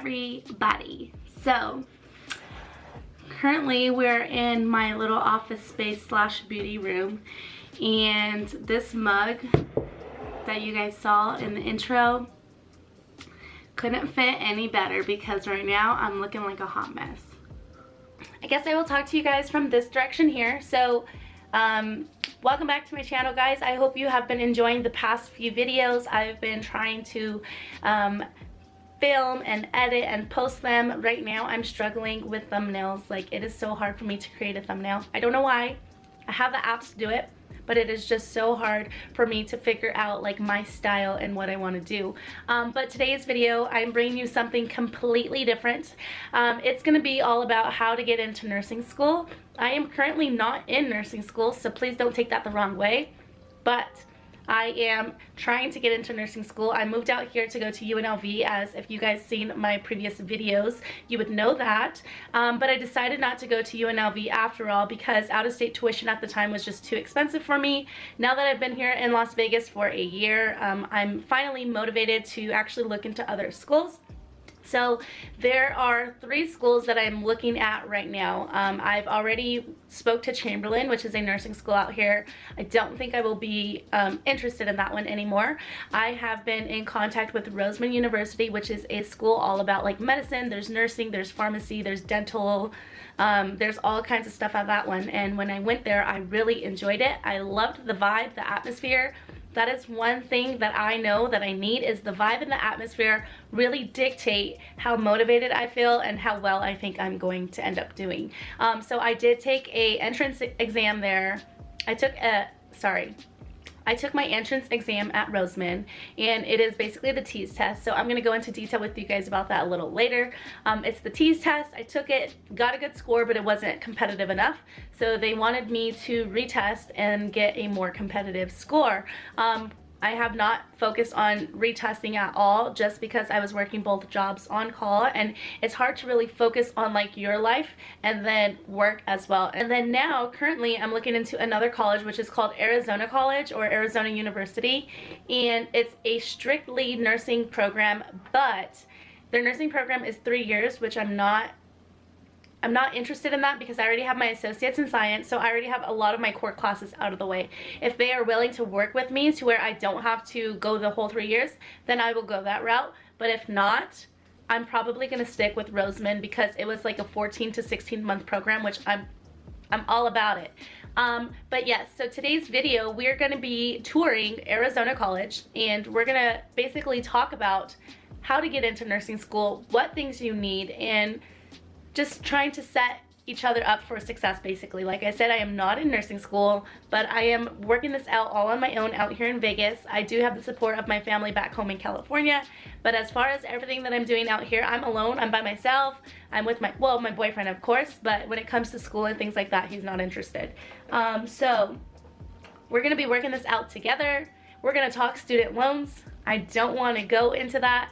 everybody. So currently we're in my little office space slash beauty room, and this mug that you guys saw in the intro couldn't fit any better because right now I'm looking like a hot mess. I guess I will talk to you guys from this direction here. So welcome back to my channel, guys. I hope you have been enjoying the past few videos. I've been trying to film and edit and post them. Right now I'm struggling with thumbnails. Like, it is so hard for me to create a thumbnail. I don't know why. I have the apps to do it, but it is just so hard for me to figure out like my style and what I want to do. But today's video, I'm bringing you something completely different. It's going to be all about how to get into nursing school. I am currently not in nursing school, so please don't take that the wrong way, but I am trying to get into nursing school. I moved out here to go to UNLV, as if you guys seen my previous videos, you would know that. But I decided not to go to UNLV after all because out-of-state tuition at the time was just too expensive for me. Now that I've been here in Las Vegas for a year, I'm finally motivated to actually look into other schools. So there are 3 schools that I'm looking at right now. I've already spoke to Chamberlain, which is a nursing school out here. I don't think I will be interested in that one anymore. I have been in contact with Roseman University, which is a school all about like medicine. There's nursing, there's pharmacy, there's dental, there's all kinds of stuff at that one. And when I went there, I really enjoyed it. I loved the vibe, the atmosphere. That is one thing that I know that I need, is the vibe and the atmosphere really dictate how motivated I feel and how well I think I'm going to end up doing. So I did take a entrance exam there. I took my entrance exam at Roseman, and it is basically the TEAS test. So I'm going to go into detail with you guys about that a little later. It's the TEAS test. I took it, got a good score, but it wasn't competitive enough. So they wanted me to retest and get a more competitive score. I have not focused on retesting at all, just because I was working both jobs on call, and it's hard to really focus on like your life and then work as well. And then now currently I'm looking into another college, which is called Arizona College or Arizona University, and it's a strictly nursing program, but their nursing program is 3 years, which I'm not interested in that because I already have my associates in science, so I already have a lot of my core classes out of the way. If they are willing to work with me to where I don't have to go the whole 3 years, then I will go that route. But if not, I'm probably going to stick with Roseman because it was like a 14 to 16 month program, which I'm all about it. But yes, so today's video, we're going to be touring Arizona College, and we're going to basically talk about how to get into nursing school, what things you need, and just trying to set each other up for success, basically. Like I said, I am not in nursing school, but I am working this out all on my own out here in Vegas. I do have the support of my family back home in California, but as far as everything that I'm doing out here, I'm alone. I'm by myself. I'm with my boyfriend, of course, but when it comes to school and things like that, he's not interested. So we're gonna be working this out together. We're gonna talk student loans. I don't want to go into that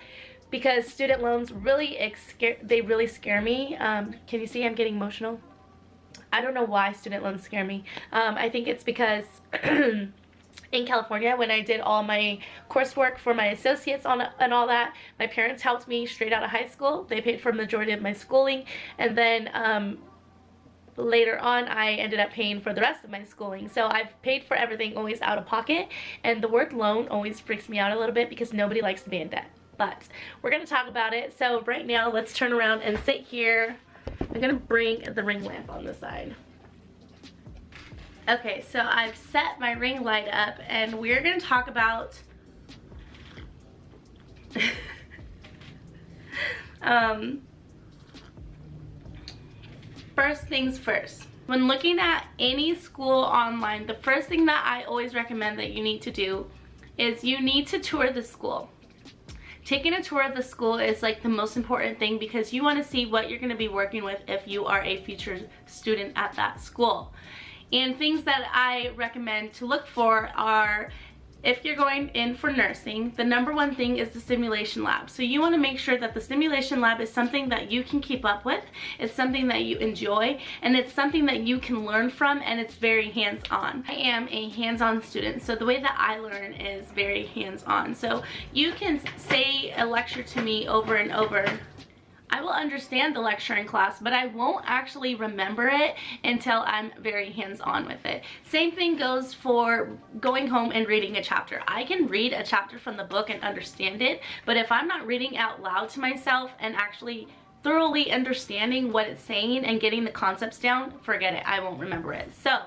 because student loans really scare me. Can you see I'm getting emotional? I don't know why student loans scare me. I think it's because in California, when I did all my coursework for my associates and all that, my parents helped me straight out of high school. They paid for the majority of my schooling, and then later on I ended up paying for the rest of my schooling. So I've paid for everything always out of pocket, and the word loan always freaks me out a little bit because nobody likes to be in debt. But we're going to talk about it. So right now, let's turn around and sit here. I'm going to bring the ring lamp on the side. Okay, so I've set my ring light up, and we're going to talk about first things first. When looking at any school online, the first thing that I always recommend that you need to do is you need to tour the school. Taking a tour of the school is like the most important thing because you want to see what you're going to be working with if you are a future student at that school. And things that I recommend to look for are, if you're going in for nursing, the #1 thing is the simulation lab. So you want to make sure that the simulation lab is something that you can keep up with, it's something that you enjoy, and it's something that you can learn from, and it's very hands-on. I am a hands-on student, so the way that I learn is very hands-on. So you can say a lecture to me over and over I will understand the lecturing class, but I won't actually remember it until I'm very hands-on with it. Same thing goes for going home and reading a chapter. I can read a chapter from the book and understand it, but if I'm not reading out loud to myself and actually thoroughly understanding what it's saying and getting the concepts down, forget it, I won't remember it. So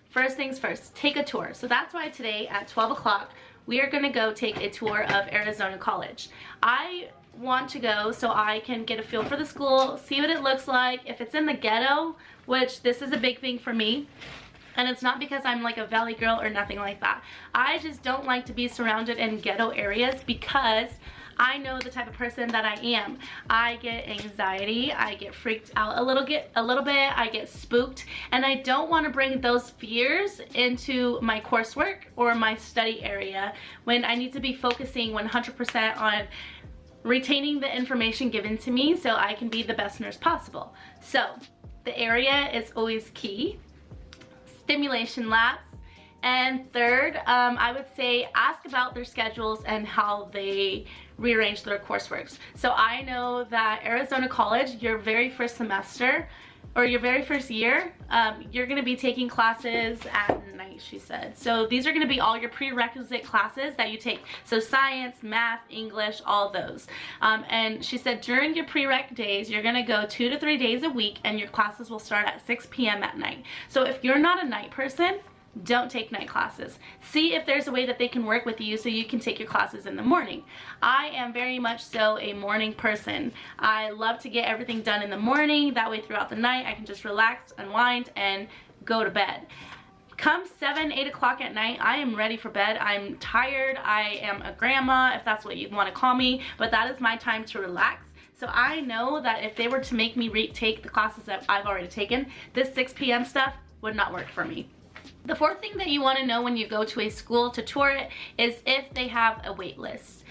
first things first, take a tour. So that's why today at 12 o'clock, we are gonna go take a tour of Arizona College. I want to go so I can get a feel for the school, see what it looks like, if it's in the ghetto, which this is a big thing for me. And it's not because I'm like a valley girl or nothing like that. I just don't like to be surrounded in ghetto areas because I know the type of person that I am. I get anxiety, I get freaked out a little bit, I get spooked, and I don't want to bring those fears into my coursework or my study area when I need to be focusing 100% on retaining the information given to me so I can be the best nurse possible. So the area is always key. Stimulation labs. And third, I would say ask about their schedules and how they rearrange their coursework. So I know that Arizona College, your very first semester or your very first year, you're gonna be taking classes at night, she said. So these are gonna be all your prerequisite classes that you take. So science, math, English, all those. And she said during your prereq days, you're gonna go 2 to 3 days a week and your classes will start at 6 p.m. at night. So if you're not a night person, don't take night classes. See if there's a way that they can work with you so you can take your classes in the morning. I am very much so a morning person. I love to get everything done in the morning. That way throughout the night I can just relax, unwind, and go to bed. Come 7, 8 o'clock at night, I am ready for bed. I'm tired. I am a grandma, if that's what you want to call me, but that is my time to relax. So I know that if they were to make me retake the classes that I've already taken, this 6 p.m. stuff would not work for me. The fourth thing that you want to know when you go to a school to tour it is if they have a wait list.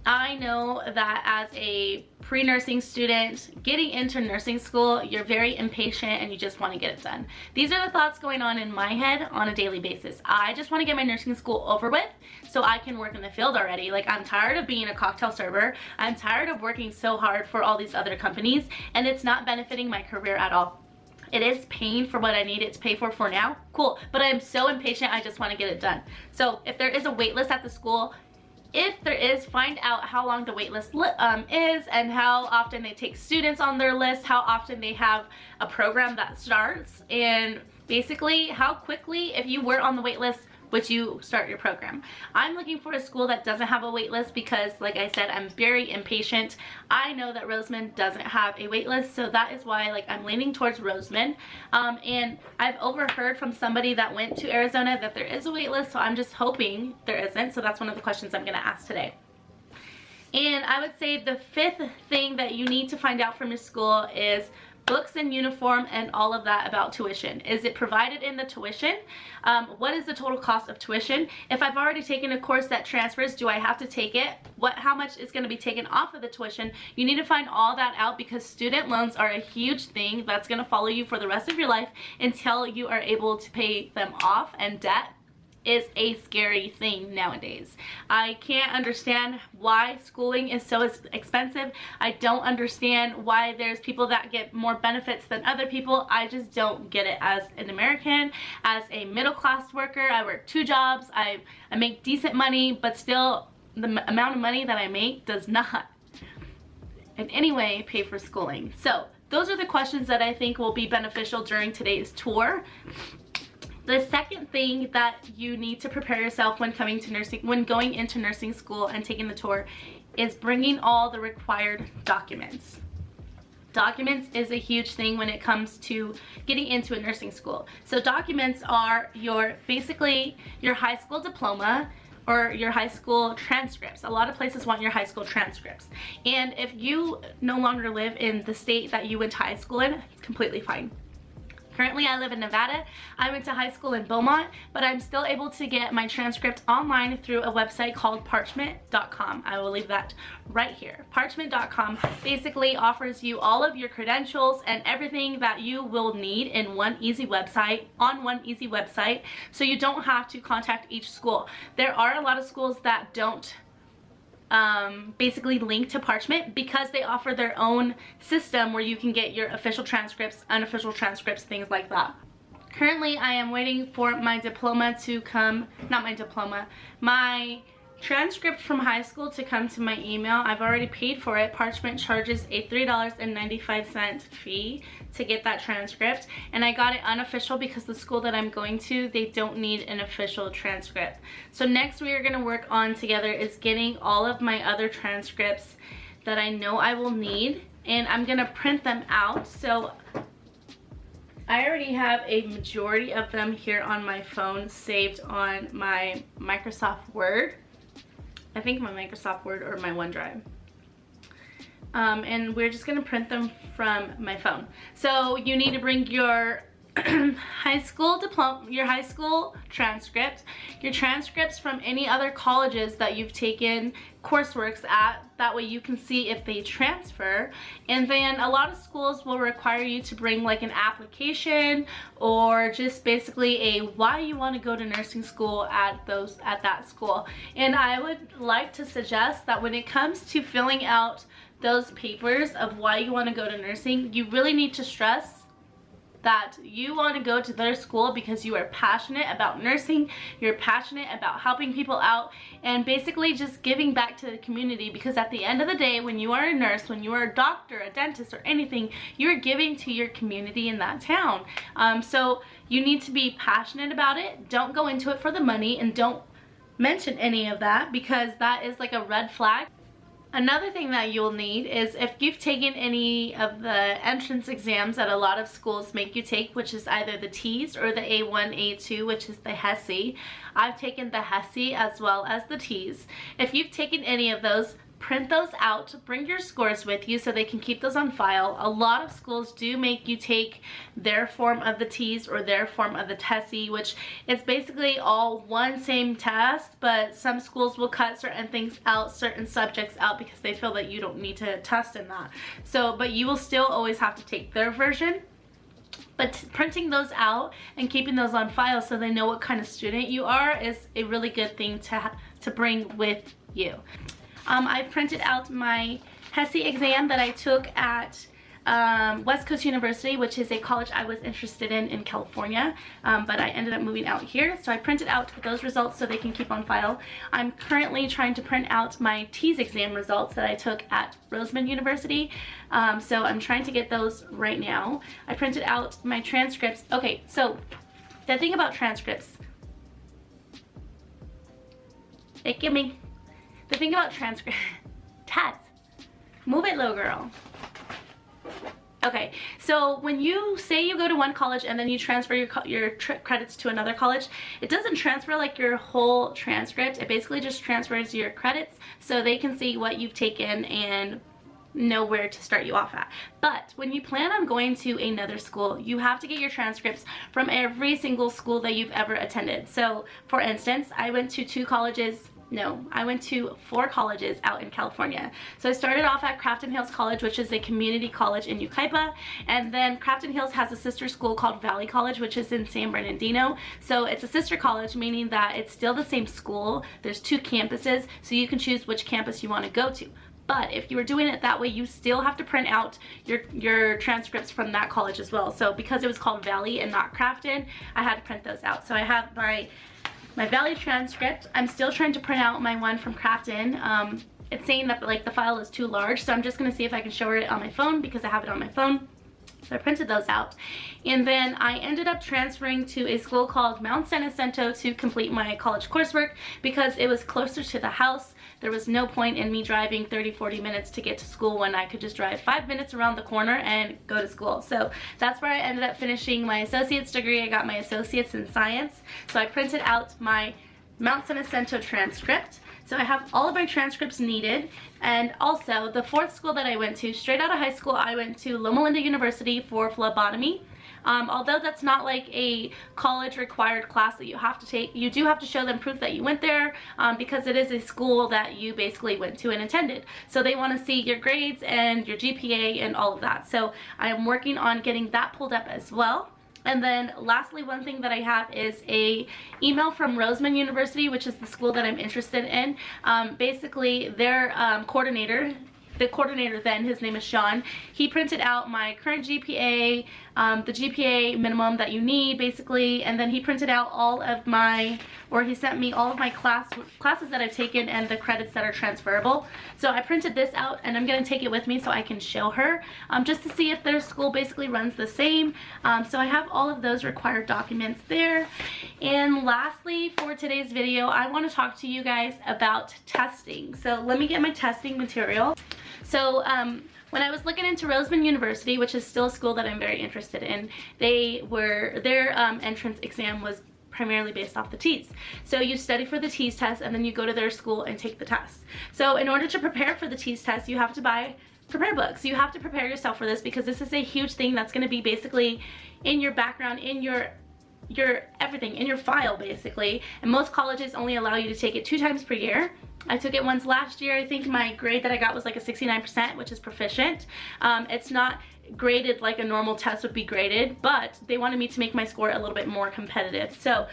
I know that as a pre-nursing student, getting into nursing school, you're very impatient and you just want to get it done. These are the thoughts going on in my head on a daily basis. I just want to get my nursing school over with so I can work in the field already. Like, I'm tired of being a cocktail server. I'm tired of working so hard for all these other companies, and it's not benefiting my career at all. It is paying for what I need it to pay for now, cool, but I am so impatient, I just want to get it done. So if there is a wait list at the school, if there is, find out how long the wait list is and how often they take students on their list, how often they have a program that starts, and basically how quickly, if you were on the wait list, would you start your program. I'm looking for a school that doesn't have a wait list because, like I said, I'm very impatient. I know that Roseman doesn't have a wait list, so that is why, like, I'm leaning towards Roseman. And I've overheard from somebody that went to Arizona that there is a wait list, so I'm just hoping there isn't. So that's one of the questions I'm gonna ask today. And I would say the fifth thing that you need to find out from your school is books and uniform and all of that about tuition. Is it provided in the tuition? What is the total cost of tuition? If I've already taken a course that transfers, do I have to take it? How much is going to be taken off of the tuition? You need to find all that out because student loans are a huge thing that's going to follow you for the rest of your life until you are able to pay them off, and debt is a scary thing nowadays. I can't understand why schooling is so expensive. I don't understand why there's people that get more benefits than other people. I just don't get it. As an American, as a middle class worker, I work 2 jobs. I make decent money, but still the amount of money that I make does not in any way pay for schooling. So those are the questions that I think will be beneficial during today's tour. The second thing that you need to prepare yourself when going into nursing school and taking the tour is bringing all the required documents. Documents is a huge thing when it comes to getting into a nursing school. So documents are basically your high school diploma or your high school transcripts. A lot of places want your high school transcripts. And if you no longer live in the state that you went to high school in, it's completely fine. Currently, I live in Nevada. I went to high school in Beaumont, but I'm still able to get my transcript online through a website called parchment.com. I will leave that right here. Parchment.com basically offers you all of your credentials and everything that you will need in one easy website, so you don't have to contact each school. There are a lot of schools that don't basically linked to Parchment, because they offer their own system where you can get your official transcripts, unofficial transcripts, things like that. Currently, I am waiting for my diploma to come, not my diploma, my transcript from high school to come to my email. I've already paid for it. Parchment charges a $3.95 fee to get that transcript, and I got it unofficial because the school that I'm going to, they don't need an official transcript. So next we are going to work on together is getting all of my other transcripts that I know I will need, and I'm going to print them out. So I already have a majority of them here on my phone saved on my Microsoft Word. I think my Microsoft Word or my OneDrive. And we're just gonna print them from my phone. So you need to bring your high school diploma, your high school transcript, your transcripts from any other colleges that you've taken courseworks at, that way you can see if they transfer. And then a lot of schools will require you to bring like an application or just basically a why you want to go to nursing school at that school. And I would like to suggest that when it comes to filling out those papers of why you want to go to nursing, you really need to stress that you want to go to their school because you are passionate about nursing, you're passionate about helping people out, and basically just giving back to the community, because at the end of the day, when you are a nurse, when you are a doctor, a dentist, or anything, you're giving to your community in that town. So you need to be passionate about it. Don't go into it for the money, and don't mention any of that, because that is like a red flag. Another thing that you'll need is if you've taken any of the entrance exams that a lot of schools make you take, which is either the TEAS or the A1, A2, which is the HESI. I've taken the HESI as well as the TEAS. If you've taken any of those, print those out, bring your scores with you so they can keep those on file. A lot of schools do make you take their form of the TEAS or their form of the TESI, which is basically all one same test, but some schools will cut certain things out, certain subjects out, because they feel that you don't need to test in that. So, but you will still always have to take their version. But printing those out and keeping those on file so they know what kind of student you are is a really good thing to bring with you. I printed out my HESI exam that I took at West Coast University, which is a college I was interested in California, but I ended up moving out here. So I printed out those results so they can keep on file. I'm currently trying to print out my TEAS exam results that I took at Roseman University. So I'm trying to get those right now. I printed out my transcripts. Okay, so the thing about transcripts, the thing about transcript, tats, move it, little girl. Okay, so when you say you go to one college and then you transfer your credits to another college, it doesn't transfer like your whole transcript. It basically just transfers your credits so they can see what you've taken and know where to start you off at. But when you plan on going to another school, you have to get your transcripts from every single school that you've ever attended. So for instance, I went to I went to 4 colleges out in California. So I started off at Crafton Hills College, which is a community college in Yucaipa, and then Crafton Hills has a sister school called Valley College, which is in San Bernardino. So it's a sister college, meaning that it's still the same school. There's 2 campuses, so you can choose which campus you want to go to. But if you were doing it that way, you still have to print out your transcripts from that college as well. So because it was called Valley and not Crafton, I had to print those out. So I have my Valley transcript. I'm still trying to print out my one from Crafton. It's saying that like the file is too large, so I'm just gonna see if I can show her it on my phone because I have it on my phone. So I printed those out. And then I ended up transferring to a school called Mount San Jacinto to complete my college coursework because it was closer to the house. There was no point in me driving 30-40 minutes to get to school when I could just drive 5 minutes around the corner and go to school. So that's where I ended up finishing my associate's degree. I got my associate's in science. So I printed out my Mount San Jacinto transcript. So I have all of my transcripts needed. And also the 4th school that I went to, straight out of high school, I went to Loma Linda University for phlebotomy. Although that's not like a college required class that you have to take, you do have to show them proof that you went there because it is a school that you basically went to and attended. So they want to see your grades and your GPA and all of that. So I am working on getting that pulled up as well. And then lastly, one thing that I have is a email from Roseman University, which is the school that I'm interested in. Basically, their coordinator, the coordinator then, his name is Sean, he printed out my current GPA, the GPA minimum that you need basically, and then he printed out all of my, or he sent me all of my classes that I've taken and the credits that are transferable. So I printed this out and I'm going to take it with me so I can show her, just to see if their school basically runs the same. So I have all of those required documents there. And lastly, for today's video, I want to talk to you guys about testing. So let me get my testing material. So when I was looking into Roseman University, which is still a school that I'm very interested in, their entrance exam was primarily based off the TEAS. So you study for the TEAS test and then you go to their school and take the test. So in order to prepare for the TEAS test, you have to buy prepare books. You have to prepare yourself for this because this is a huge thing that's going to be basically in your background, in your everything, in your file basically. And most colleges only allow you to take it 2 times per year. I took it once last year. I think my grade that I got was like a 69%, which is proficient. It's not graded like a normal test would be graded, but they wanted me to make my score a little bit more competitive. So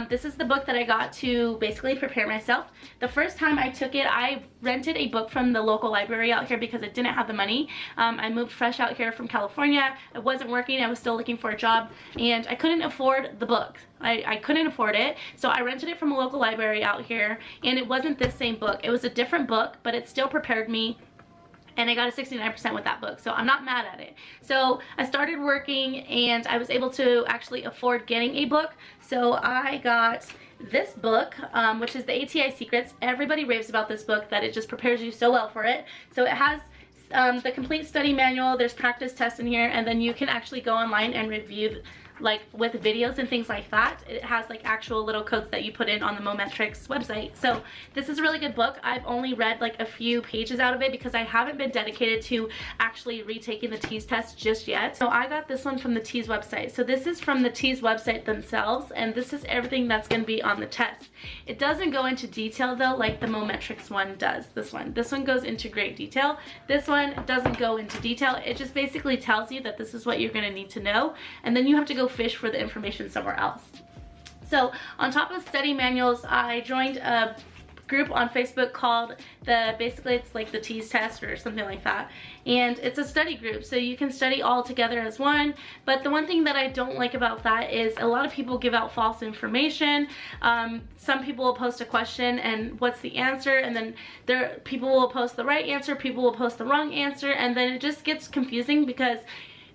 this is the book that I got to basically prepare myself. The first time I took it, I rented a book from the local library out here because I didn't have the money. I moved fresh out here from California. It wasn't working. I was still looking for a job and I couldn't afford the book. I couldn't afford it, so I rented it from a local library out here, and it wasn't this same book. It was a different book, but it still prepared me, and I got a 69% with that book, so I'm not mad at it. So I started working, and I was able to actually afford getting a book, so I got this book, which is the ATI Secrets. Everybody raves about this book, that it just prepares you so well for it. So it has the complete study manual, there's practice tests in here, and then you can actually go online and review like with videos and things like that. It has like actual little codes that you put in on the Mometrics website. So this is a really good book. I've only read like a few pages out of it because I haven't been dedicated to actually retaking the TEAS test just yet. So I got this one from the TEAS website. So this is from the TEAS website themselves, and this is everything that's going to be on the test. It doesn't go into detail though like the Mometrics one does. This one goes into great detail. This one doesn't go into detail. It just basically tells you that this is what you're going to need to know, and then you have to go fish for the information somewhere else. So on top of study manuals, I joined a group on Facebook called basically it's like the TEAS test or something like that, and it's a study group, so you can study all together as one. But the one thing that I don't like about that is a lot of people give out false information. Some people will post a question and what's the answer, and then people will post the right answer, people will post the wrong answer, and then it just gets confusing because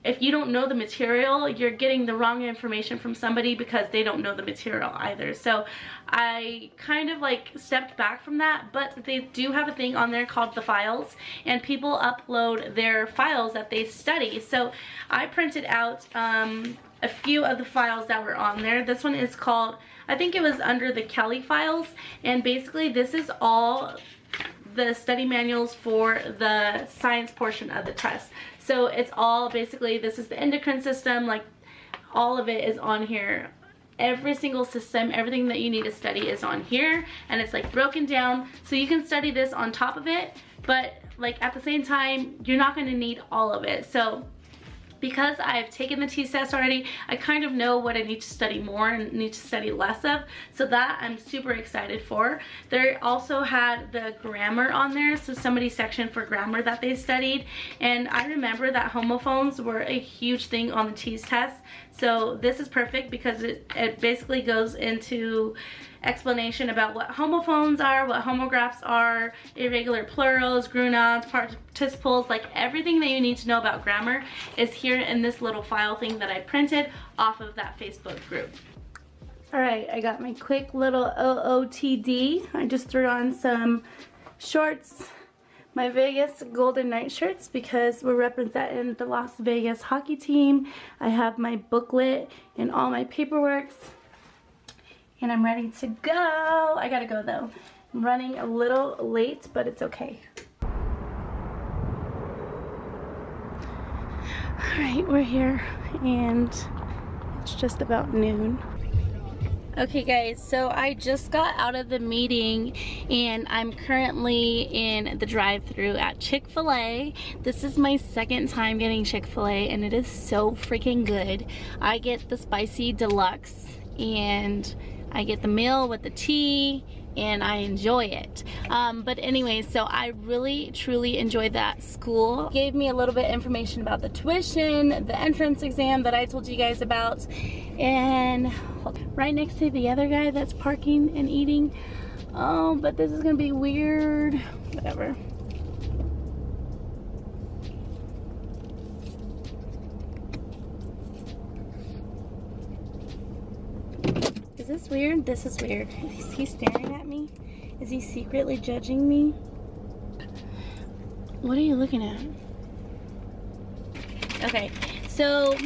if you don't know the material, you're getting the wrong information from somebody because they don't know the material either. So I kind of like stepped back from that, but they do have a thing on there called the files, and people upload their files that they study. So I printed out a few of the files that were on there. This one is called, I think it was under the Kelly files, and basically this is all the study manuals for the science portion of the test. So it's all basically, this is the endocrine system, like all of it is on here. Every single system, everything that you need to study is on here, and it's like broken down so you can study this on top of it, but like at the same time you're not going to need all of it. So because I've taken the TEAS test already, I kind of know what I need to study more and need to study less of, so that I'm super excited for. They also had the grammar on there, so somebody's section for grammar that they studied, and I remember that homophones were a huge thing on the TEAS test, so this is perfect because it basically goes into explanation about what homophones are, what homographs are, irregular plurals, grounds, participles, like everything that you need to know about grammar is here in this little file thing that I printed off of that Facebook group. Alright, I got my quick little OOTD. I just threw on some shorts, my Vegas Golden Knight shirts because we're representing the Las Vegas hockey team. I have my booklet and all my paperwork, and I'm ready to go. I gotta go though. I'm running a little late, but it's okay. Alright, we're here, and it's just about noon. Okay guys, so I just got out of the meeting and I'm currently in the drive-thru at Chick-fil-A. This is my second time getting Chick-fil-A and it is so freaking good. I get the spicy deluxe and I get the meal with the tea and I enjoy it. But anyway, so I really truly enjoyed that school. Gave me a little bit of information about the tuition, the entrance exam that I told you guys about, and right next to the other guy that's parking and eating. Oh, but this is gonna be weird. Whatever. Is this weird? This is weird. Is he staring at me? Is he secretly judging me? What are you looking at? Okay, so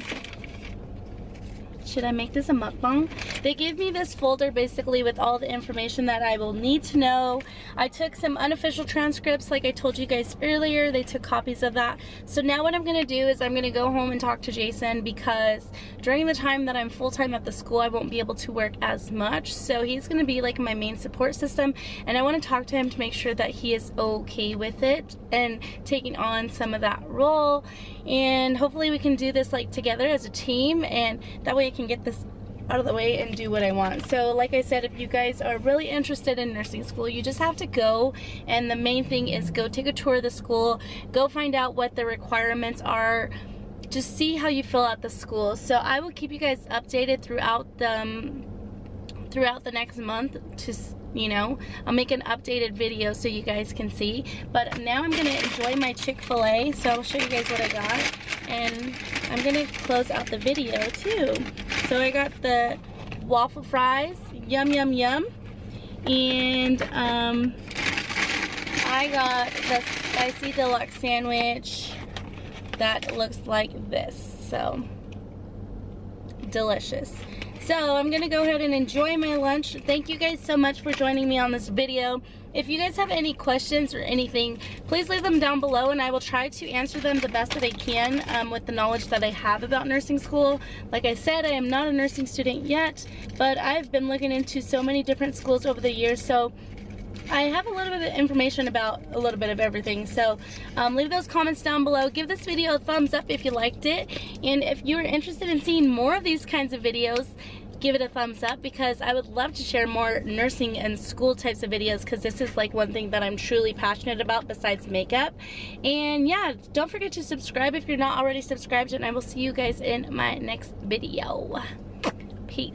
should I make this a mukbang? They give me this folder basically with all the information that I will need to know. I took some unofficial transcripts like I told you guys earlier. They took copies of that. So now what I'm gonna do is I'm gonna go home and talk to Jason, because during the time that I'm full-time at the school, I won't be able to work as much. So he's gonna be like my main support system, and I wanna talk to him to make sure that he is okay with it and taking on some of that role. And hopefully we can do this like together as a team, and that way I can get this out of the way and do what I want. So like I said, if you guys are really interested in nursing school, you just have to go, and the main thing is go take a tour of the school, go find out what the requirements are, just see how you feel at the school. So I will keep you guys updated throughout the next month. To, you know, I'll make an updated video so you guys can see. But now I'm gonna enjoy my Chick-fil-A, so I'll show you guys what I got, and I'm gonna close out the video too. So I got the waffle fries, yum yum yum, and I got the spicy deluxe sandwich that looks like this. So delicious. So I'm gonna go ahead and enjoy my lunch. Thank you guys so much for joining me on this video. If you guys have any questions or anything, please leave them down below and I will try to answer them the best that I can with the knowledge that I have about nursing school. Like I said, I am not a nursing student yet, but I've been looking into so many different schools over the years, so I have a little bit of information about a little bit of everything. So leave those comments down below. Give this video a thumbs up if you liked it, and if you're interested in seeing more of these kinds of videos, give it a thumbs up, because I would love to share more nursing and school types of videos, because this is like one thing that I'm truly passionate about besides makeup. And yeah, don't forget to subscribe if you're not already subscribed, and I will see you guys in my next video. Peace.